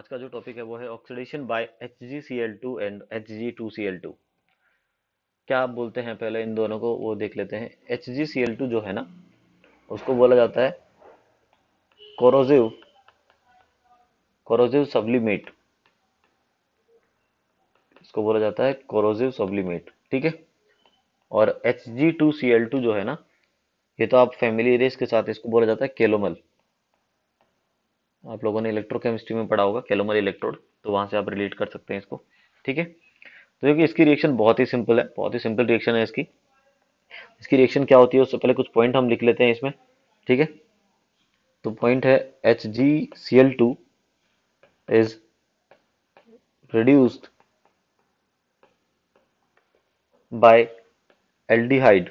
आज का जो टॉपिक है वो है oxidation bye HgCl2 and Hg2Cl2। क्या आप बोलते हैं, पहले इन दोनों को वो देख लेते हैं। HgCl2 जो है ना, उसको बोला जाता है कोरोसिव कोरोसिव सब्लिमेट। इसको बोला जाता है कोरोसिव सब्लिमेट, ठीक है। और Hg2Cl2 जो है ना, ये तो आप फैमिली रेस के साथ इसको बोला जाता है केलोमल। आप लोगों ने इलेक्ट्रोकेमिस्ट्री में पढ़ा होगा केलोमल इलेक्ट्रोड, तो वहां से आप रिलेट कर सकते हैं इसको, ठीक है। तो देखिए, इसकी रिएक्शन बहुत ही सिंपल है, बहुत ही सिंपल रिएक्शन है इसकी। इसकी रिएक्शन क्या होती है उससे पहले कुछ पॉइंट हम लिख लेते हैं इसमें, ठीक है। तो पॉइंट है HgCl2 is reduced by aldehyde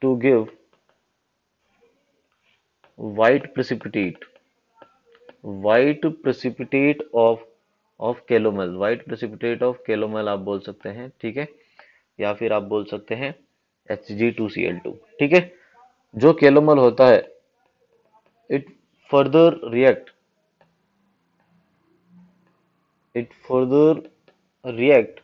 to give white precipitate white precipitate of calomel, white precipitate of calomel आप बोल सकते हैं, ठीक है। या फिर आप बोल सकते हैं Hg2Cl2, ठीक है। जो केलोमल होता है, it further react it further react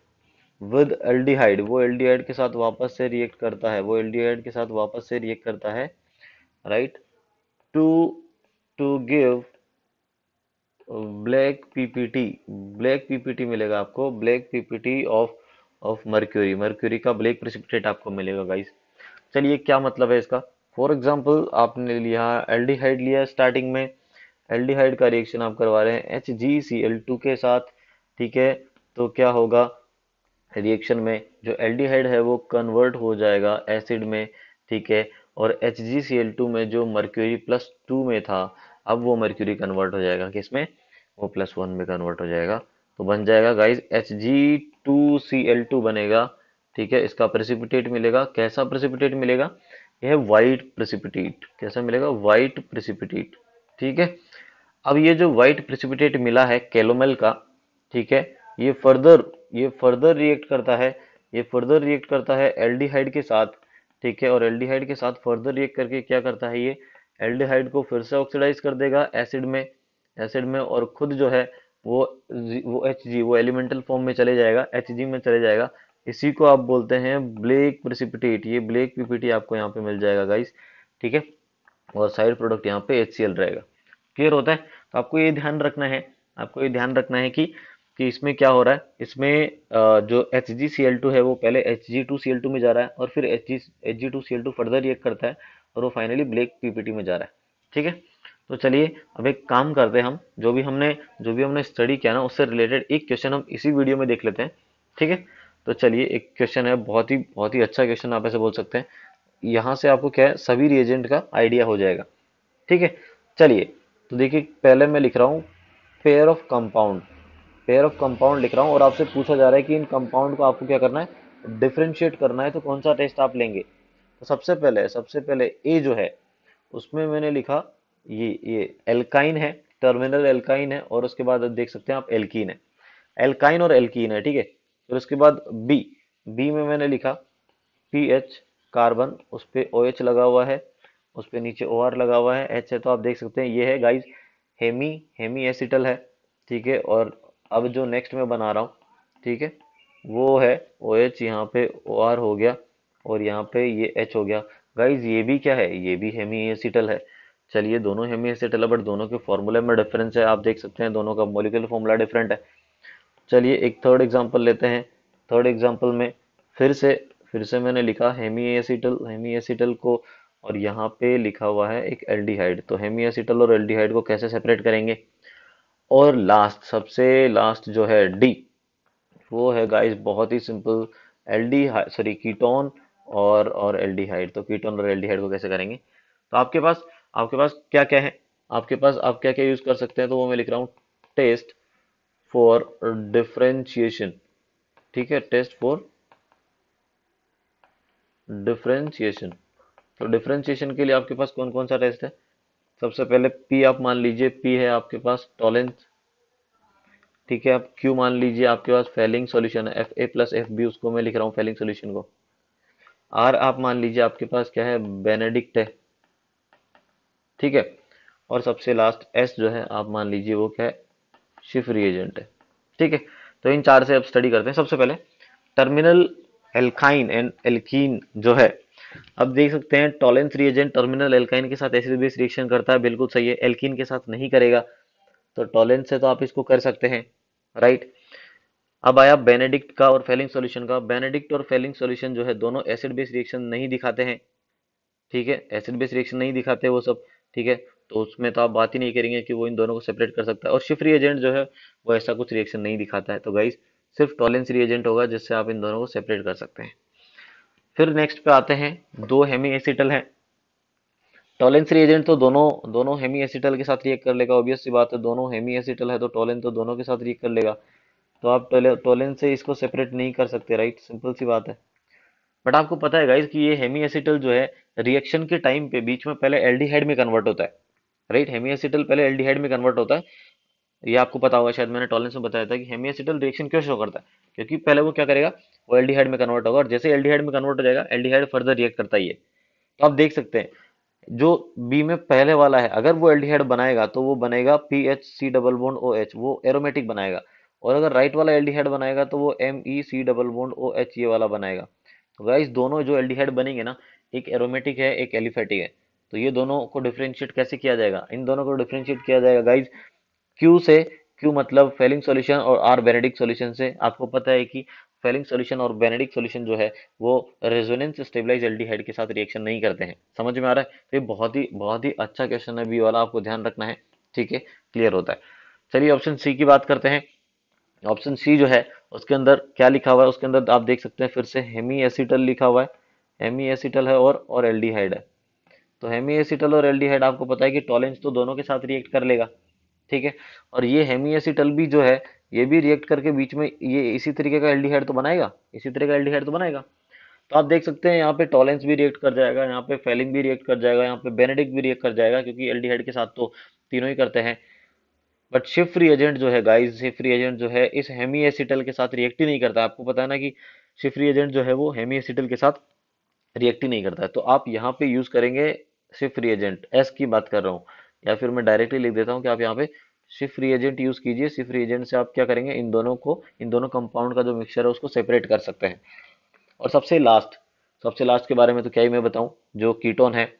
with aldehyde. वो एल्डिहाइड के साथ वापस से रिएक्ट करता है, वो एल्डिहाइड के साथ वापस से रिएक्ट करता है, right. To to give black PPT. Black PPT मिलेगा आपको, black PPT of mercury. Mercury का ब्लैक प्रेसिपिटेट आपको मिलेगा गाइस। चलिए, क्या मतलब है इसका। फॉर एग्जांपल, आपने लिया एल्डिहाइड लिया स्टार्टिंग में, एल्डिहाइड का रिएक्शन आप करवा रहे हैं HgCl2 के साथ, ठीक है। तो क्या होगा, रिएक्शन में जो एल्डिहाइड है वो कन्वर्ट हो जाएगा एसिड में, ठीक है। और HgCl2 में जो मर्क्यूरी +2 में था, अब वो मर्क्यूरी कन्वर्ट हो जाएगा किसमें, वो +1 में कन्वर्ट हो जाएगा। तो बन जाएगा गाइस Hg2Cl2 बनेगा, ठीक है। इसका प्रेसिपिटेट मिलेगा, कैसा प्रेसिपिटेट मिलेगा, यह व्हाइट प्रेसिपिटेट। कैसा मिलेगा, व्हाइट प्रेसिपिटेट, ठीक है। अब ये जो व्हाइट प्रेसिपिटेट मिला है कैलोमल का, ठीक है, ये फर्दर ये फर्दर रिएक्ट करता है, ये फर्दर रिएक्ट करता है एल्डिहाइड के साथ, ठीक है। और एल्डिहाइड के साथ फर्दर रिएक्ट करके क्या करता है, ये एल्डिहाइड को फिर से ऑक्सीडाइज कर देगा एसिड में और खुद जो है वो वो Hg, वो एलिमेंटल फॉर्म में चले जाएगा, Hg में चले जाएगा। इसी को आप बोलते हैं ब्लैक प्रेसिपिटेट। ये ब्लैक पीपीटी आपको यहाँ पे मिल जाएगा गाइस, ठीक है। और साइड प्रोडक्ट यहाँ पे HCl रहेगा। क्लियर होता है। तो आपको ये ध्यान रखना है कि इसमें क्या हो रहा है। इसमें जो HgCl2 है वो पहले Hg2Cl2 में जा रहा है, और फिर Hg2Cl2 फर्दर रिएक्ट करता है, और वो फाइनली ब्लैक पीपीटी में जा रहा है, ठीक है। तो चलिए, अब एक काम करते हैं, हम जो भी हमने स्टडी किया ना, उससे रिलेटेड एक क्वेश्चन हम इसी वीडियो में देख लेते हैं, ठीक है। तो चलिए, एक क्वेश्चन है, बहुत ही अच्छा क्वेश्चन आप ऐसे बोल सकते हैं। यहाँ से आपको क्या है, सभी रिएजेंट का आइडिया हो जाएगा, ठीक है। चलिए, तो देखिए, पहले मैं लिख रहा हूँ पेयर ऑफ कंपाउंड लिख रहा हूँ, और आपसे पूछा जा रहा है कि इन कंपाउंड को आपको क्या करना है, डिफरेंशिएट करना है। तो कौन सा टेस्ट आप लेंगे। तो सबसे पहले ए जो है, उसमें मैंने लिखा ये एल्काइन है, टर्मिनल एल्काइन है, और उसके बाद देख सकते हैं आप एल्कीन है, एल्काइन और एल्कीन है, ठीक है। फिर उसके बाद बी बी में मैंने लिखा पीएच, कार्बन, उस पे OH लगा हुआ है, उस पे नीचे OR लगा हुआ है, H है, तो आप देख सकते हैं ये है गाइस हेमी हेमी एसिटल है, ठीक है। और अब जो नेक्स्ट में बना रहा हूँ, ठीक है, वो है OH, यहाँ पे OR हो गया, और यहाँ पे ये H हो गया। गाइस ये भी क्या है, ये भी हेमी एसिटल है। चलिए, दोनों हेमी एसिटल है, बट दोनों के फॉर्मूले में डिफरेंस है, आप देख सकते हैं दोनों का मॉलिक्यूलर फॉर्मूला डिफरेंट है। चलिए, एक थर्ड एग्जांपल लेते हैं। थर्ड एग्जांपल में फिर से फिर से मैंने लिखा हेमी एसिटल को, और यहाँ पे लिखा हुआ है एक एल्डिहाइड। तो हेमी एसिटल और एल्डिहाइड को कैसे सेपरेट करेंगे। और सबसे लास्ट जो है डी, वो है गाइस बहुत ही सिंपल, एल्डिहाइड सॉरी कीटोन और एल्डिहाइड। तो कीटोन और एल्डिहाइड को कैसे करेंगे। तो आपके पास क्या क्या है, आपके पास आप क्या क्या यूज कर सकते हैं, तो वो मैं लिख रहा हूँ टेस्ट फॉर डिफरेंशिएशन, ठीक है, टेस्ट फॉर डिफरेंशिएशन। तो डिफरेंशिएशन के लिए आपके पास कौन कौन सा टेस्ट है। सबसे पहले पी आप मान लीजिए, पी है आपके पास टॉलेंस, ठीक है। आप क्यू मान लीजिए, आपके पास फेलिंग सॉल्यूशन है, Fa+Fb, उसको मैं लिख रहा हूँ फेलिंग सॉल्यूशन को। आर आप मान लीजिए, आपके पास क्या है, बेनेडिक्ट है, ठीक है। और सबसे लास्ट एस जो है आप मान लीजिए वो क्या है, शिफ्ट रिएजेंट है। ठीक है, तो इन चार से अब स्टडी करते हैं। सबसे पहले टर्मिनल एल्काइन एंड एल्कीन जो है, अब देख सकते हैं टॉलेंस रिएजेंट टर्मिनल एल्काइन के साथ एसिड बेस रिएक्शन करता है, बिल्कुल सही है। एल्कीन के साथ नहीं करेगा, तो टॉलेंस से तो आप इसको कर सकते हैं, राइट। अब आया बेनेडिक्ट का और फेलिंग सॉल्यूशन का। बेनेडिक्ट और फेलिंग सॉल्यूशन जो है दोनों एसिड बेस रिएक्शन नहीं दिखाते हैं, ठीक है, एसिड बेस रिएक्शन नहीं दिखाते वो सब, ठीक है। तो उसमें तो आप बात ही नहीं करेंगे कि वो इन दोनों को सेपरेट कर सकता है। और शिफ्ट रिएजेंट जो है वो ऐसा कुछ रिएक्शन नहीं दिखाता है। तो गाइस सिर्फ टॉलेंस रिएजेंट होगा जिससे आप इन दोनों को सेपरेट कर सकते हैं। फिर नेक्स्ट पे आते हैं, दो हेमी एसिटल हैं। टॉलेंस रिएजेंट तो दोनों दोनों हेमी एसिटल के साथ रिएक्ट कर लेगा, ऑब्वियस सी बात है, दोनों हेमी एसिटल है तो टॉलेन तो दोनों के साथ रिएक्ट कर लेगा। तो आप टॉलेन से इसको सेपरेट नहीं कर सकते, राइट, सिंपल सी बात है। बट आपको पता है गाइस कि ये हेमी एसिटल जो है रिएक्शन के टाइम पे बीच में पहले एल्डिहाइड में कन्वर्ट होता है, राइट। हेमी एसिटल पहले एल्डिहाइड में कन्वर्ट होता है। ये आपको पता होगा, शायद मैंने टॉलेंस में बताया था कि हेमी एसिटल रिएक्शन क्यों शो करता है, क्योंकि पहले वो क्या करेगा, वो एल्डिहाइड में कन्वर्ट होगा, और जैसे एल्डिहाइड में कन्वर्ट हो जाएगा एल्डिहाइड फर्दर रिएक्ट करता ही है। तो आप देख सकते हैं जो बी में पहले वाला है अगर वो एल्डिहाइड बनाएगा तो वो बनेगा P H C double bond O H, वो एरोमेटिक बनाएगा। और अगर राइट वाला एल्डिहाइड बनाएगा तो वो M E C double bond O H ये वाला बनाएगा। तो गाइस दोनों जो एल्डिहाइड बनेंगे ना, एक एरोमेटिक है एक एलिफेटिक है। तो ये दोनों को डिफरेंशिएट कैसे किया जाएगा, इन दोनों को डिफरेंशिएट किया जाएगा गाइस क्यू से। क्यू मतलब फेलिंग सॉल्यूशन, और आर बेनेडिक्ट सॉल्यूशन से। आपको पता है कि फेलिंग सॉल्यूशन और बेनेडिक्ट सॉल्यूशन जो है वो रेजोनेंस स्टेबलाइज एल्डिहाइड के साथ रिएक्शन नहीं करते हैं। समझ में आ रहा है? तो ये बहुत ही अच्छा क्वेश्चन है बी वाला, आपको ध्यान रखना है, ठीक है, क्लियर होता है। चलिए ऑप्शन सी की बात करते हैं। ऑप्शन सी जो है उसके अंदर क्या लिखा हुआ है, उसके अंदर आप देख सकते हैं फिर से हेमी एसिटल लिखा हुआ है। हेमी एसिटल है और एल्डिहाइड है। तो हेमी एसिटल और एल्डिहाइड आपको पता है कि टॉलेंस तो दोनों के साथ रिएक्ट कर लेगा, ठीक है। और ये हेमी एसिटल भी जो है ये भी रिएक्ट करके बीच में ये इसी तरीके का एल्डिहाइड तो बनाएगा, इसी तरह का एल्डिहाइड तो बनाएगा। तो आप देख सकते हैं यहाँ पे टॉलेंस भी रिएक्ट कर जाएगा, यहाँ पे फेलिंग भी रिएक्ट कर जाएगा, यहाँ पे बेनेडिक्ट भी रिएक्ट कर जाएगा, क्योंकि एल्डिहाइड के साथ तो तीनों ही करते हैं। बट शिफ्ट रिएजेंट जो है गाइस, शिफ्ट रिएजेंट जो है इस हेमी एसिटल के साथ रिएक्ट ही नहीं करता। आपको पता है ना कि शिफ्ट रिएजेंट जो है वो हेमी एसिटल के साथ रिएक्ट ही नहीं करता है। तो आप यहाँ पे यूज करेंगे शिफ्ट रिएजेंट, एस की बात कर रहा हूँ, या फिर मैं डायरेक्टली लिख देता हूँ कि आप यहाँ पे शिफ्ट रिएजेंट यूज कीजिए। शिफ्ट रिएजेंट से आप क्या करेंगे, इन दोनों को, इन दोनों कंपाउंड का जो मिक्सचर है उसको सेपरेट कर सकते हैं। और सबसे लास्ट के बारे में तो क्या ही मैं बताऊं, जो कीटोन है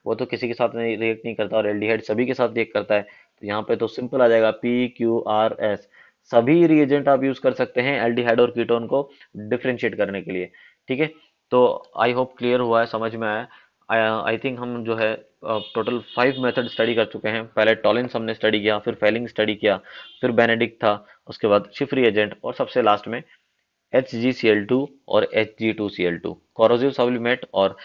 वो तो किसी के साथ नहीं रिएक्ट नहीं करता, और एल्डिहाइड सभी के साथ रिएक्ट करता है। तो यहाँ पे तो सिंपल आ जाएगा पी क्यू आर एस। सभी रिएजेंट आप यूज कर सकते हैं एल्डिहाइड और कीटोन को डिफरेंशिएट करने के लिए, ठीक है। तो आई होप क्लियर हुआ है, समझ में आया। आई थिंक हम जो है टोटल 5 मेथड स्टडी कर चुके हैं। पहले टॉलेंस हमने स्टडी किया, फिर फेलिंग स्टडी किया, फिर बेनेडिक्ट था, उसके बाद शिफ्ट रिएजेंट, और सबसे लास्ट में HgCl2 और Hg2Cl2, कोरोसिव सब्लिमेट और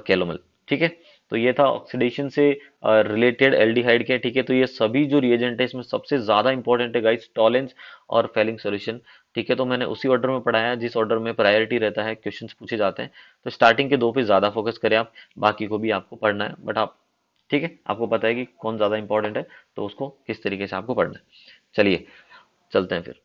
कैलोमल, ठीक है। तो ये था ऑक्सीडेशन से रिलेटेड एल्डिहाइड के, ठीक है। तो ये सभी जो रिएजेंट है इसमें सबसे ज्यादा इंपॉर्टेंट है गाइस टॉलेंस और फेलिंग सॉल्यूशन, ठीक है। तो मैंने उसी ऑर्डर में पढ़ाया जिस ऑर्डर में प्रायोरिटी रहता है, क्वेश्चंस पूछे जाते हैं। तो स्टार्टिंग के दो पे ज्यादा फोकस करें आप, बाकी को भी आपको पढ़ना है, बट आप, ठीक है, आपको पता है कि कौन ज्यादा इंपॉर्टेंट है तो उसको किस तरीके से आपको पढ़ना है। चलिए चलते हैं फिर।